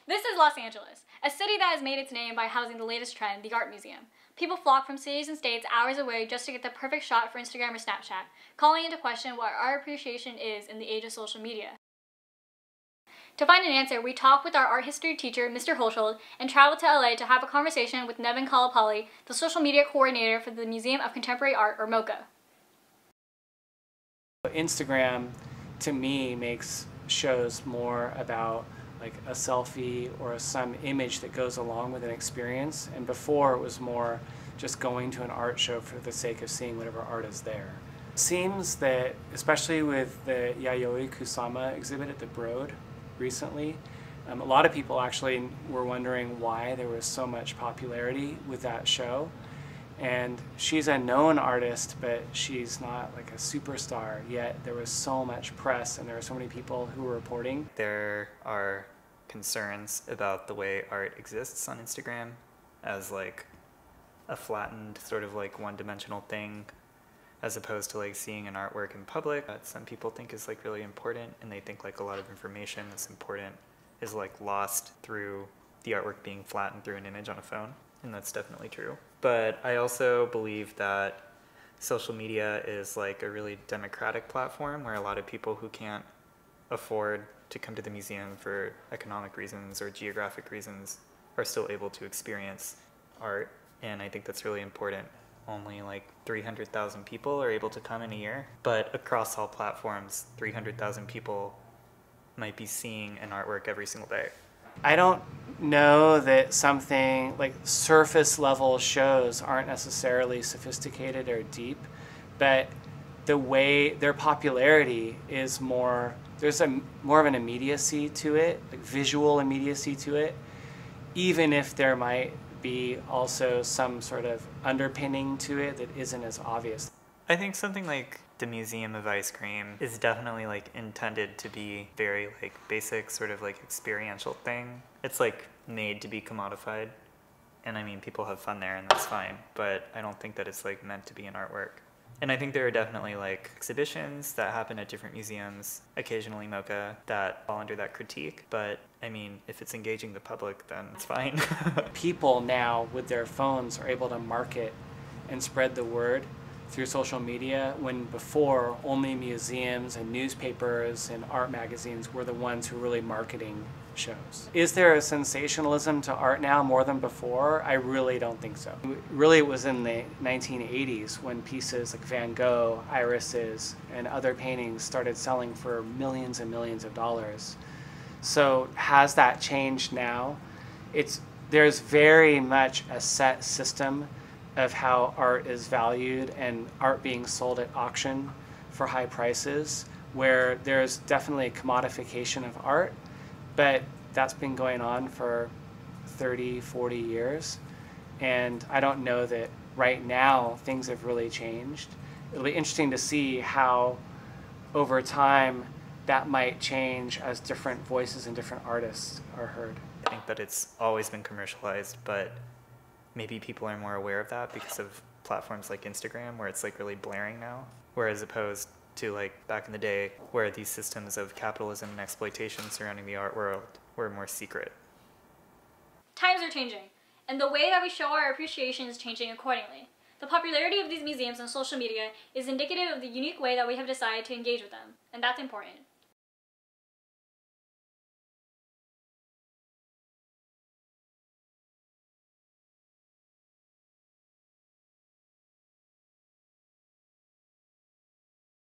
This is Los Angeles, a city that has made its name by housing the latest trend, the art museum. People flock from cities and states hours away just to get the perfect shot for Instagram or Snapchat, calling into question what art appreciation is in the age of social media. To find an answer, we talked with our art history teacher, Mr. Holshold, and traveled to LA to have a conversation with Nevin Kalapalli, the social media coordinator for the Museum of Contemporary Art, or MoCA. Instagram, to me, shows more about like a selfie or some image that goes along with an experience, and before it was more just going to an art show for the sake of seeing whatever art is there. It seems that, especially with the Yayoi Kusama exhibit at the Broad recently, a lot of people actually were wondering why there was so much popularity with that show. And she's a known artist, but she's not like a superstar, yet there was so much press and there were so many people who were reporting. There are concerns about the way art exists on Instagram as like a flattened sort of like one-dimensional thing, as opposed to like seeing an artwork in public that some people think is like really important, and they think like a lot of information that's important is like lost through the artwork being flattened through an image on a phone. And that's definitely true. But I also believe that social media is like a really democratic platform where a lot of people who can't afford to come to the museum for economic reasons or geographic reasons are still able to experience art. And I think that's really important. Only like 300,000 people are able to come in a year, but across all platforms, 300,000 people might be seeing an artwork every single day. I don't know that something like surface level shows aren't necessarily sophisticated or deep, but the way their popularity is more, there's more of an immediacy to it, like visual immediacy to it, even if there might be also some sort of underpinning to it that isn't as obvious. I think something like the Museum of Ice Cream is definitely like intended to be very like basic sort of like experiential thing. It's like made to be commodified, and I mean people have fun there and that's fine, but I don't think that it's like meant to be an artwork. And I think there are definitely like exhibitions that happen at different museums, occasionally MoCA, that fall under that critique, but I mean if it's engaging the public then it's fine. People now with their phones are able to market and spread the word through social media, when before only museums and newspapers and art magazines were the ones who were really marketing shows. Is there a sensationalism to art now more than before? I really don't think so. Really, it was in the 1980s when pieces like Van Gogh, irises, and other paintings started selling for millions and millions of dollars. So has that changed now? There's very much a set system of how art is valued and art being sold at auction for high prices, where there's definitely a commodification of art, but that's been going on for 30, 40 years. And I don't know that right now things have really changed. It'll be interesting to see how over time that might change as different voices and different artists are heard. I think that it's always been commercialized, but maybe people are more aware of that because of platforms like Instagram, where it's like really blaring now, whereas opposed to like back in the day where these systems of capitalism and exploitation surrounding the art world were more secret. Times are changing, and the way that we show our appreciation is changing accordingly. The popularity of these museums on social media is indicative of the unique way that we have decided to engage with them, and that's important.